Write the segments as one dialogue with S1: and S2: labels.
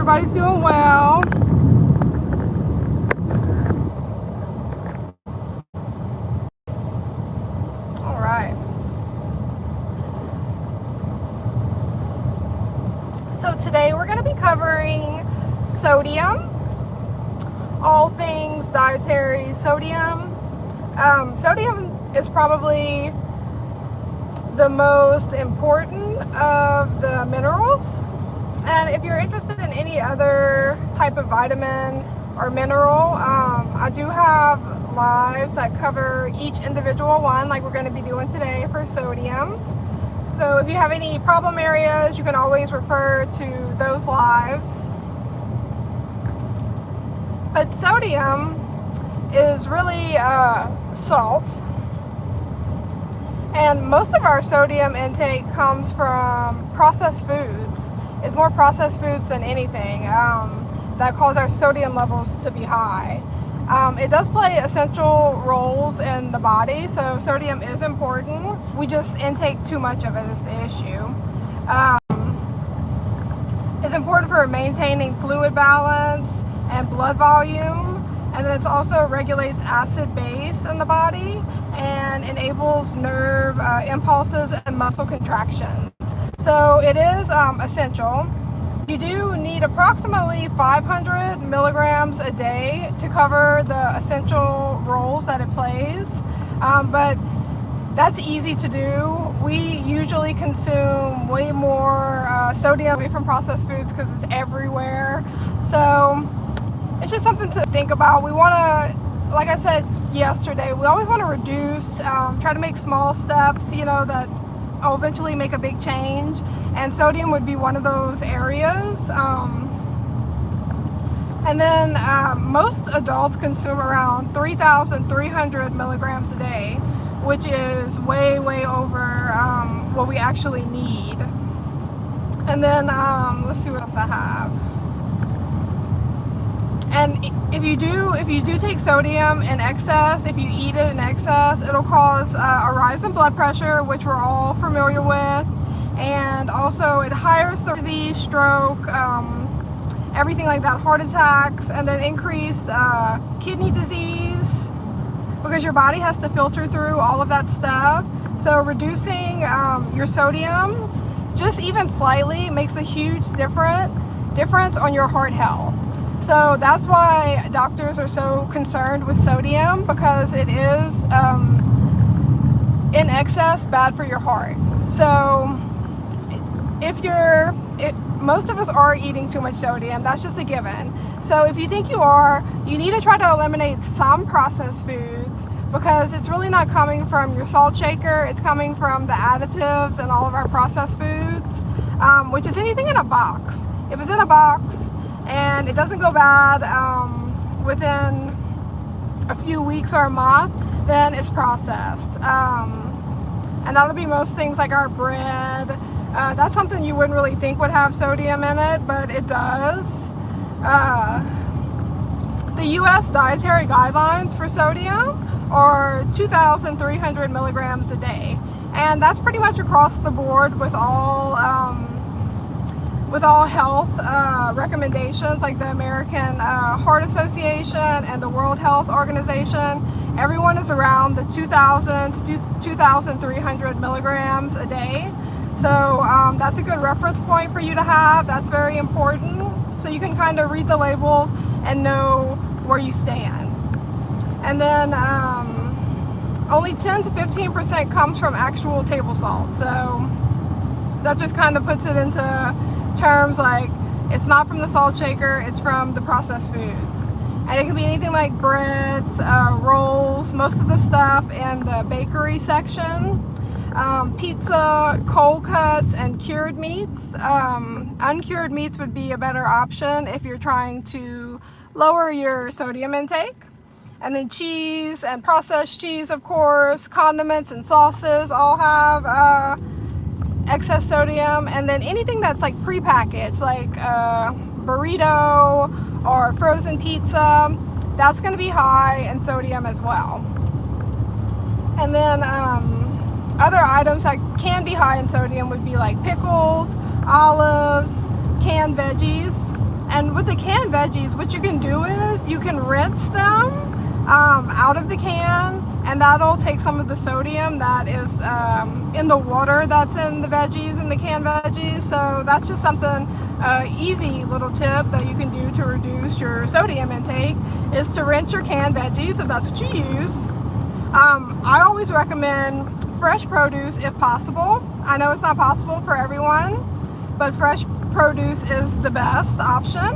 S1: everybody's doing well. All right. So today we're going to be covering sodium, all things dietary sodium. Sodium is probably the most important of the minerals. And if you're interested in any other type of vitamin or mineral, I do have lives that cover each individual one, like we're going to be doing today for sodium. So if you have any problem areas, you can always refer to those lives. But sodium is really salt. And most of our sodium intake comes from processed foods. It's more processed foods than anything that cause our sodium levels to be high. It does play essential roles in the body, so sodium is important. We just intake too much of it is the issue. It's important for maintaining fluid balance and blood volume, and then it also regulates acid base in the body and enables nerve impulses and muscle contractions. So it is essential. You do need approximately 500 milligrams a day to cover the essential roles that it plays, but that's easy to do. We usually consume way more sodium away from processed foods because it's everywhere. So it's just something to think about. We want to, like I said yesterday, we always want to reduce, try to make small steps, that will eventually make a big change, and sodium would be one of those areas. And then most adults consume around 3,300 milligrams a day, which is way over what we actually need. And then let's see what else I have. And if you do take sodium in excess, if you eat it in excess, it'll cause a rise in blood pressure, which we're all familiar with, and also it higher disease, stroke, everything like that, heart attacks, and then increased kidney disease, because your body has to filter through all of that stuff. So reducing your sodium, just even slightly, makes a huge difference on your heart health. So that's why doctors are so concerned with sodium, because it is in excess bad for your heart. So most of us are eating too much sodium, that's just a given. So if you think you are, you need to try to eliminate some processed foods, because it's really not coming from your salt shaker, it's coming from the additives and all of our processed foods, which is anything in a box. If it's in a box and it doesn't go bad within a few weeks or a month, then it's processed. And that'll be most things like our bread. That's something you wouldn't really think would have sodium in it, but it does. The US dietary guidelines for sodium are 2,300 milligrams a day. And that's pretty much across the board with all health recommendations, like the American Heart Association and the World Health Organization. Everyone is around the 2,000 to 2,300 milligrams a day. So that's a good reference point for you to have. That's very important. So you can kind of read the labels and know where you stand. And then only 10 to 15% comes from actual table salt. So that just kind of puts it into terms like it's not from the salt shaker, it's from the processed foods. And it can be anything like breads, rolls, most of the stuff in the bakery section, pizza, cold cuts, and cured meats. Uncured meats would be a better option if you're trying to lower your sodium intake. And then cheese and processed cheese, of course, condiments and sauces all have excess sodium. And then anything that's like prepackaged, like burrito or frozen pizza, that's going to be high in sodium as well. And then other items that can be high in sodium would be like pickles, olives, canned veggies. And with the canned veggies, what you can do is you can rinse them out of the can, and that'll take some of the sodium that is in the water that's in the veggies, in the canned veggies. So that's just something, easy little tip that you can do to reduce your sodium intake, is to rinse your canned veggies if that's what you use. I always recommend fresh produce if possible. I know it's not possible for everyone, but fresh produce is the best option.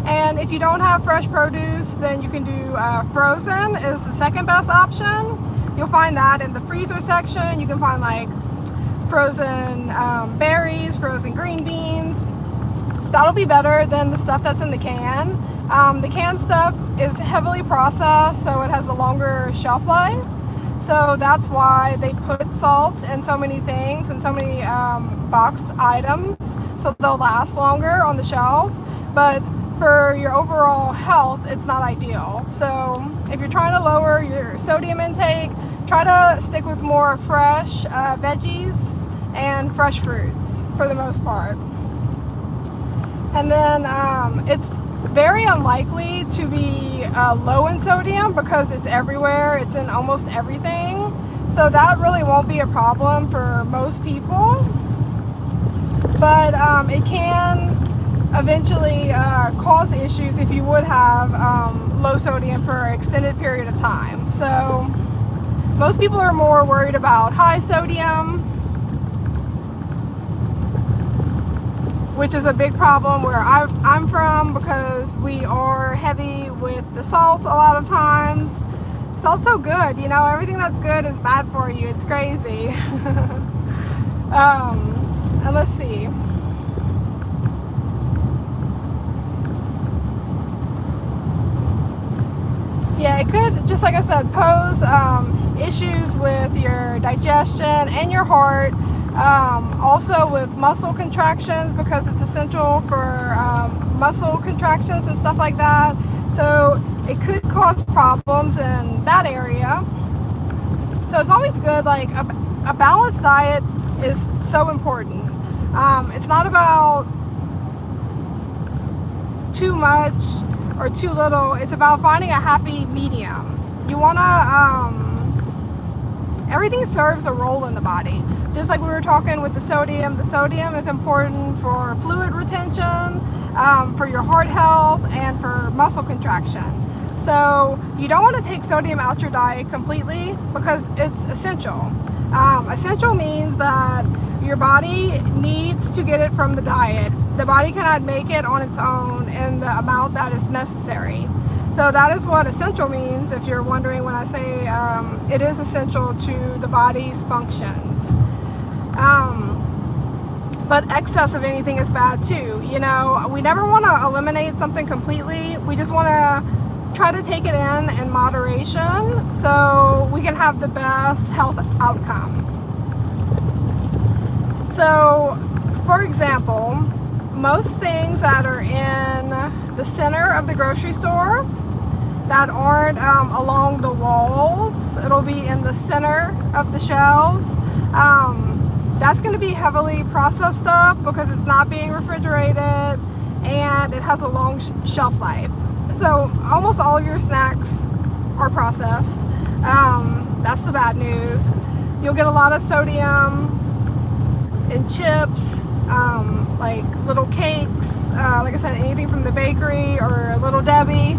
S1: And if you don't have fresh produce, then you can do frozen is the second best option. You'll find that in the freezer section. You can find like frozen berries, frozen green beans. That'll be better than the stuff that's in the can. The canned stuff is heavily processed, so it has a longer shelf life. So that's why they put salt in so many things and so many boxed items, so they'll last longer on the shelf. But for your overall health, it's not ideal. So if you're trying to lower your sodium intake, try to stick with more fresh veggies and fresh fruits for the most part. And then it's very unlikely to be low in sodium because it's everywhere. It's in almost everything. So that really won't be a problem for most people. But it can eventually cause issues if you would have low sodium for an extended period of time. So most people are more worried about high sodium, which is a big problem where I'm from, because we are heavy with the salt a lot of times. Salt's so good, you know, everything that's good is bad for you. It's crazy. And let's see. Yeah, it could, just like I said, pose issues with your digestion and your heart. Also with muscle contractions, because it's essential for muscle contractions and stuff like that. So it could cause problems in that area. So it's always good, like a balanced diet is so important. It's not about too much or too little. It's about finding a happy medium. You want to, everything serves a role in the body. Just like we were talking with the sodium is important for fluid retention, for your heart health, and for muscle contraction. So you don't want to take sodium out your diet completely, because it's essential. Essential means that your body needs to get it from the diet. The body cannot make it on its own in the amount that is necessary. So that is what essential means, if you're wondering when I say it is essential to the body's functions. But excess of anything is bad too. You know, we never want to eliminate something completely. We just want to try to take it in moderation, so we can have the best health outcome. So, for example, most things that are in the center of the grocery store that aren't along the walls, it'll be in the center of the shelves. That's going to be heavily processed stuff, because it's not being refrigerated and it has a long shelf life. So almost all of your snacks are processed. That's the bad news. You'll get a lot of sodium in chips, like little cakes, like I said, anything from the bakery, or Little Debbie.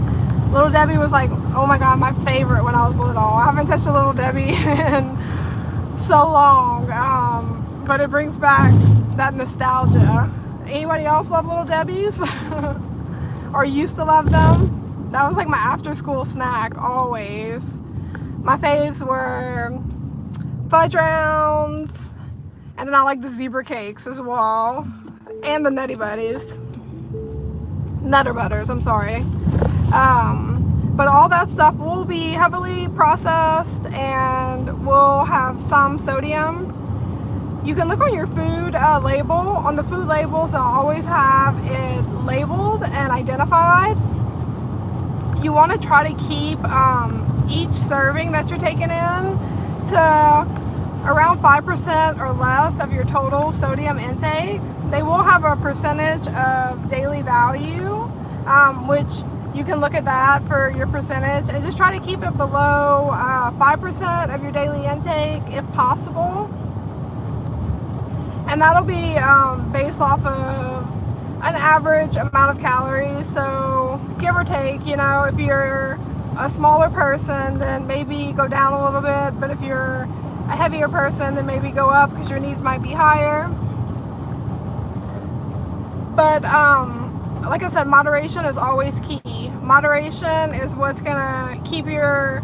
S1: Little Debbie was like, oh my god, my favorite when I was little. I haven't touched a Little Debbie in so long, but it brings back that nostalgia. Anybody else love Little Debbies? Or used to love them? That was like my after school snack, always. My faves were fudge rounds, and then I like the zebra cakes as well, and the Nutty Buddies. Nutter Butters, I'm sorry. But all that stuff will be heavily processed and will have some sodium. You can look on your food label. On the food labels, they'll always have it labeled and identified. You want to try to keep each serving that you're taking in to around 5% or less of your total sodium intake. They will have a percentage of daily value, which you can look at that for your percentage and just try to keep it below 5% of your daily intake if possible. And that'll be based off of an average amount of calories. So give or take, you know, if you're a smaller person, then maybe go down a little bit. But if you're a heavier person, then maybe go up because your needs might be higher. But like I said, moderation is always key. Moderation is what's gonna keep your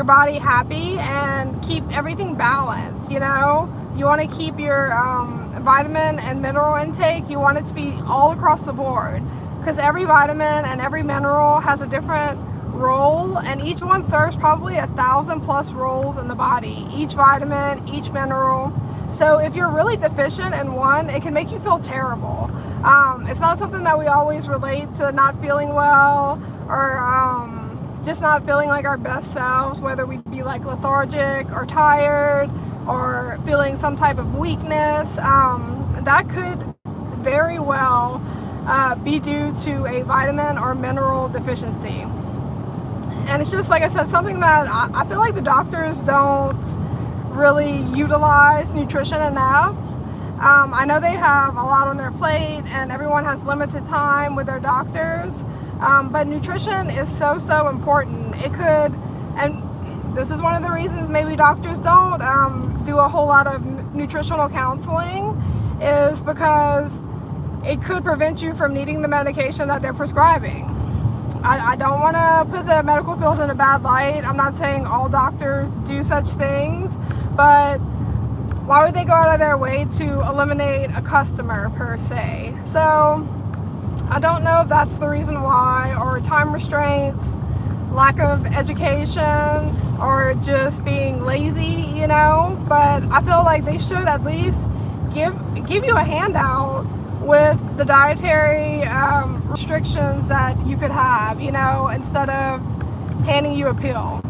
S1: body happy and keep everything balanced. You know, you want to keep your vitamin and mineral intake, you want it to be all across the board, because every vitamin and every mineral has a different role, and each one serves probably 1,000+ roles in the body, each vitamin, each mineral. So if you're really deficient in one, it can make you feel terrible. It's not something that we always relate to not feeling well, or just not feeling like our best selves, whether we be like lethargic or tired or feeling some type of weakness. That could very well be due to a vitamin or mineral deficiency. And it's just, like I said, something that I feel like the doctors don't really utilize nutrition enough. I know they have a lot on their plate and everyone has limited time with their doctors, but nutrition is so important. It could, and this is one of the reasons maybe doctors don't do a whole lot of nutritional counseling, is because it could prevent you from needing the medication that they're prescribing. I don't want to put the medical field in a bad light. I'm not saying all doctors do such things, but why would they go out of their way to eliminate a customer per se? So I don't know if that's the reason why, or time restraints, lack of education, or just being lazy, you know. But I feel like they should at least give you a handout with the dietary restrictions that you could have, you know, instead of handing you a pill.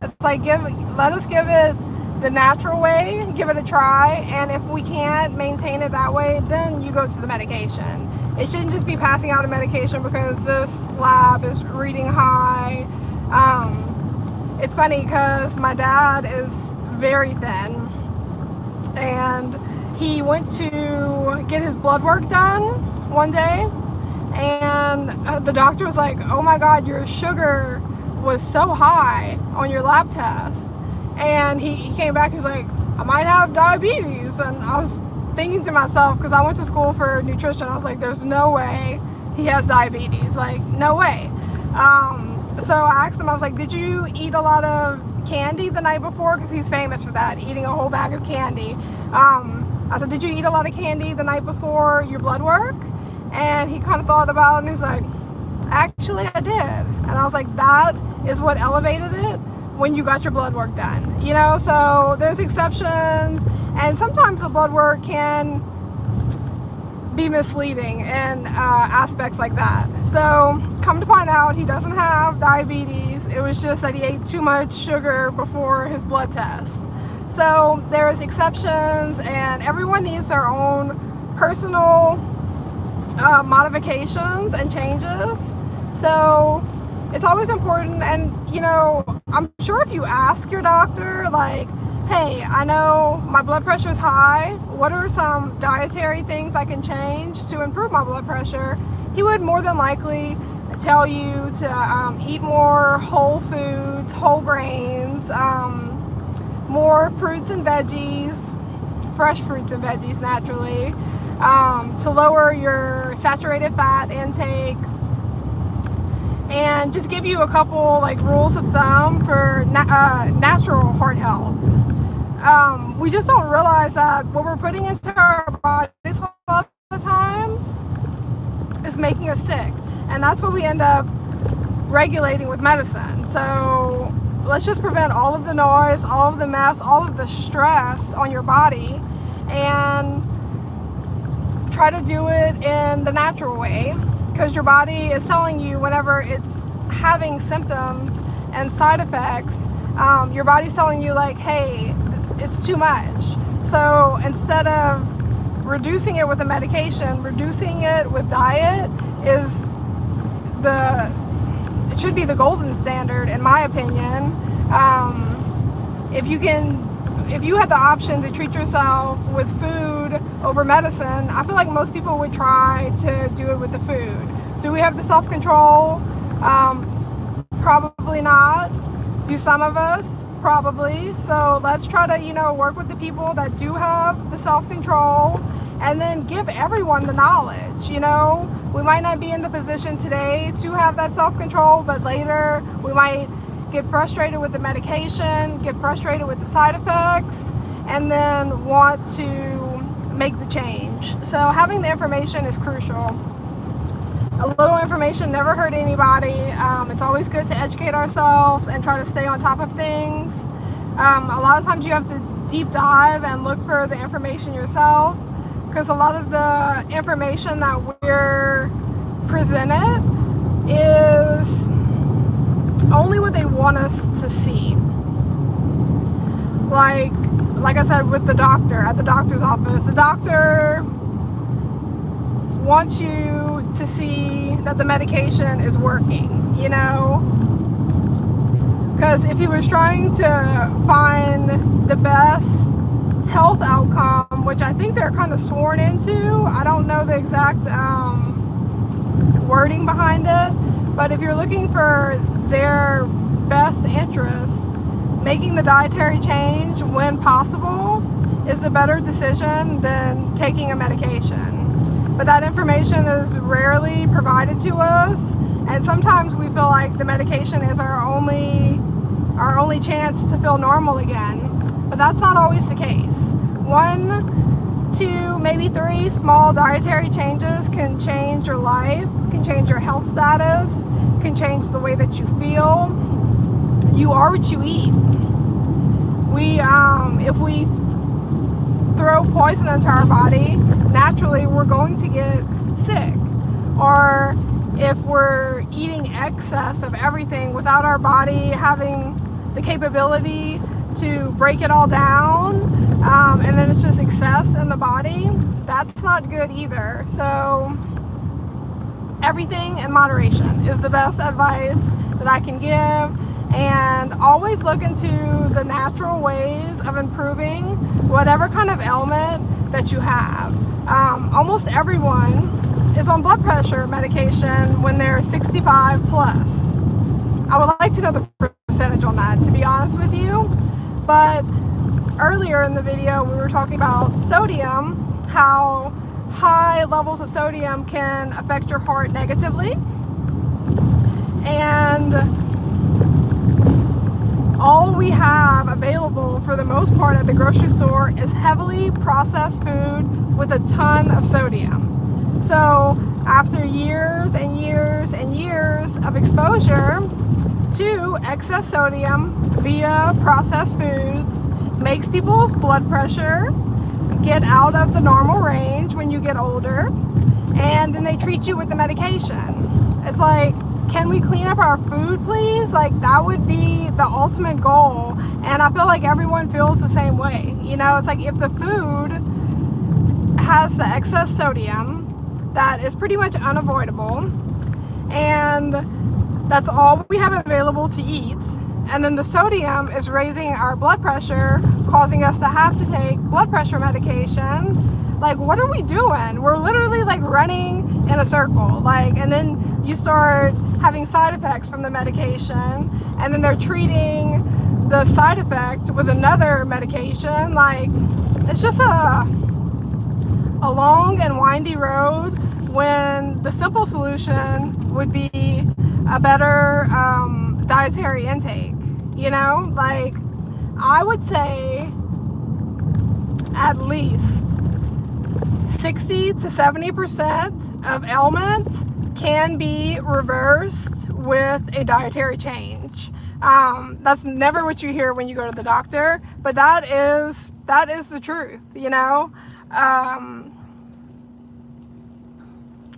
S1: It's like, let us give it the natural way, give it a try, and if we can't maintain it that way, then you go to the medication. It shouldn't just be passing out a medication because this lab is reading high. It's funny because my dad is very thin, and he went to get his blood work done one day, and the doctor was like, oh my God, your sugar was so high on your lab test. And he came back, he was like, I might have diabetes. And I was thinking to myself, because I went to school for nutrition, I was like, there's no way he has diabetes, like no way. So I asked him, I was like, did you eat a lot of candy the night before? Because he's famous for that, eating a whole bag of candy. I said, did you eat a lot of candy the night before your blood work? And he kind of thought about it, and he was like, actually I did. And I was like, that is what elevated it when you got your blood work done, you know. So there's exceptions, and sometimes the blood work can be misleading in aspects like that. So come to find out, he doesn't have diabetes. It was just that he ate too much sugar before his blood test. So there's exceptions, and everyone needs their own personal modifications and changes. So it's always important. And you know, I'm sure if you ask your doctor, like, hey, I know my blood pressure is high, what are some dietary things I can change to improve my blood pressure, he would more than likely tell you to eat more whole foods, whole grains, more fruits and veggies, fresh fruits and veggies naturally, to lower your saturated fat intake, and just give you a couple like rules of thumb for natural heart health. We just don't realize that what we're putting into our bodies a lot of times is making us sick, and that's what we end up regulating with medicine. So let's just prevent all of the noise, all of the mess, all of the stress on your body, and try to do it in the natural way, because your body is telling you whenever it's having symptoms and side effects, your body's telling you like, hey, it's too much. So instead of reducing it with a medication, reducing it with diet is it should be the golden standard, in my opinion. If you had the option to treat yourself with food over medicine, I feel like most people would try to do it with the food. Do we have the self-control? Probably not. Do some of us? Probably. So let's try to, work with the people that do have the self-control, and then give everyone the knowledge. We might not be in the position today to have that self-control, but later we might get frustrated with the medication, get frustrated with the side effects, and then want to make the change. So having the information is crucial. A little information never hurt anybody. It's always good to educate ourselves and try to stay on top of things. A lot of times you have to deep dive and look for the information yourself, because a lot of the information that we're presented is only what they want us to see. Like I said, with the doctor, at the doctor's office, the doctor wants you to see that the medication is working, because if he was trying to find the best health outcome, which I think they're kind of sworn into, I don't know the exact wording behind it, but if you're looking for their best interest, making the dietary change when possible is the better decision than taking a medication. But that information is rarely provided to us, and sometimes we feel like the medication is our only chance to feel normal again. But that's not always the case. 1, 2, maybe 3 small dietary changes can change your life, can change your health status, can change the way that you feel. You are what you eat. If we throw poison into our body, naturally we're going to get sick. Or if we're eating excess of everything without our body having the capability to break it all down, and then it's just excess in the body, that's not good either. So everything in moderation is the best advice that I can give, and always look into the natural ways of improving whatever kind of ailment that you have. Almost everyone is on blood pressure medication when they're 65 plus. I would like to know the percentage on that, to be honest with you. But earlier in the video we were talking about sodium, how high levels of sodium can affect your heart negatively, and all we have available for the most part at the grocery store is heavily processed food with a ton of sodium. So after years and years and years of exposure to excess sodium via processed foods, makes people's blood pressure get out of the normal range when you get older, and then they treat you with the medication. It's like, can we clean up our food, please? Like, that would be the ultimate goal, and I feel like everyone feels the same way. It's like, if the food has the excess sodium that is pretty much unavoidable, and that's all we have available to eat, and then the sodium is raising our blood pressure, causing us to have to take blood pressure medication, like, what are we doing? We're literally like running in a circle. And then you start having side effects from the medication, and then they're treating the side effect with another medication. It's just a long and windy road, when the simple solution would be a better dietary intake. I would say at least 60 to 70% of ailments can be reversed with a dietary change. That's never what you hear when you go to the doctor, but that is the truth,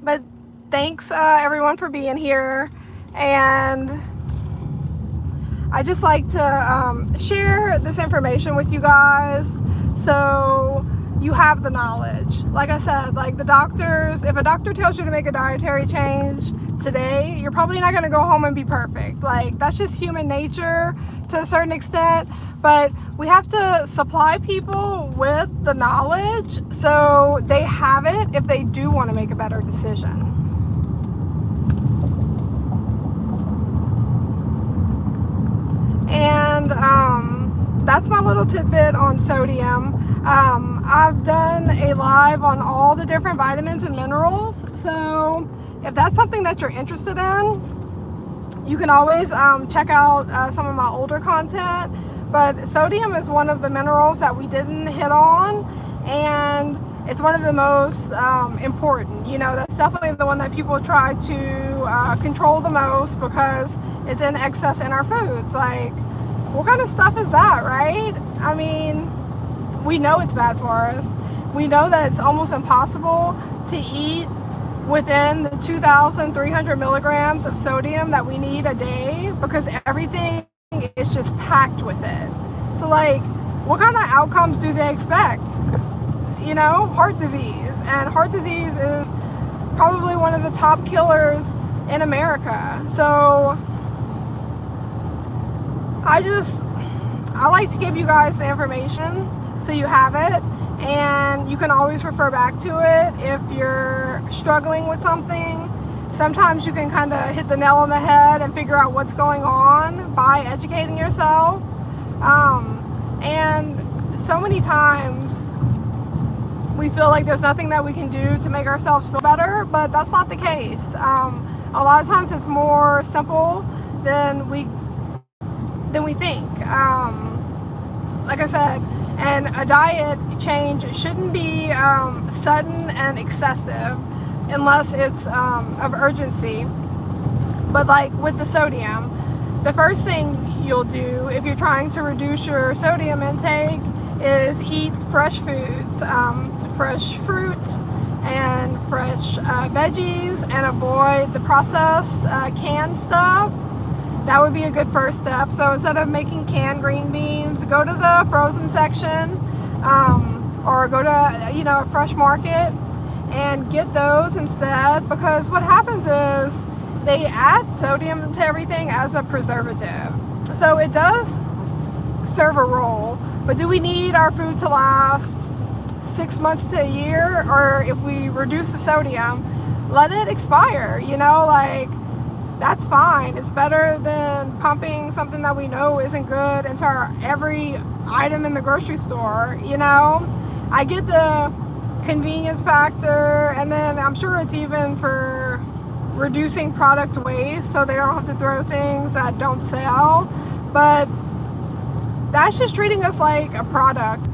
S1: But thanks everyone for being here, and I just like to share this information with you guys, so you have the knowledge. Like I said, like the doctors, if a doctor tells you to make a dietary change today, you're probably not going to go home and be perfect. Like, that's just human nature to a certain extent, but we have to supply people with the knowledge so they have it if they do want to make a better decision. And that's my little tidbit on sodium. I've done a live on all the different vitamins and minerals, so if that's something that you're interested in, you can always check out some of my older content. But sodium is one of the minerals that we didn't hit on, and it's one of the most important. You know, that's definitely the one that people try to control the most because it's in excess in our foods. Like, what kind of stuff is that, right? I mean, we know it's bad for us. We know that it's almost impossible to eat within the 2,300 milligrams of sodium that we need a day because everything is just packed with it. So, like, what kind of outcomes do they expect? You know, heart disease. And heart disease is probably one of the top killers in America. So I like to give you guys the information so you have it, and you can always refer back to it if you're struggling with something. Sometimes you can kind of hit the nail on the head and figure out what's going on by educating yourself. And so many times we feel like there's nothing that we can do to make ourselves feel better, but that's not the case. A lot of times it's more simple than we think. Like I said, and a diet change shouldn't be sudden and excessive unless it's of urgency. But like with the sodium, the first thing you'll do if you're trying to reduce your sodium intake is eat fresh foods, fresh fruit and fresh veggies, and avoid the processed canned stuff. That would be a good first step. So instead of making canned green beans, go to the frozen section, or go to a fresh market and get those instead, because what happens is they add sodium to everything as a preservative. So it does serve a role, but do we need our food to last 6 months to a year? Or if we reduce the sodium, let it expire, like, that's fine. It's better than pumping something that we know isn't good into every item in the grocery store. I get the convenience factor, and then I'm sure it's even for reducing product waste so they don't have to throw things that don't sell, but that's just treating us like a product.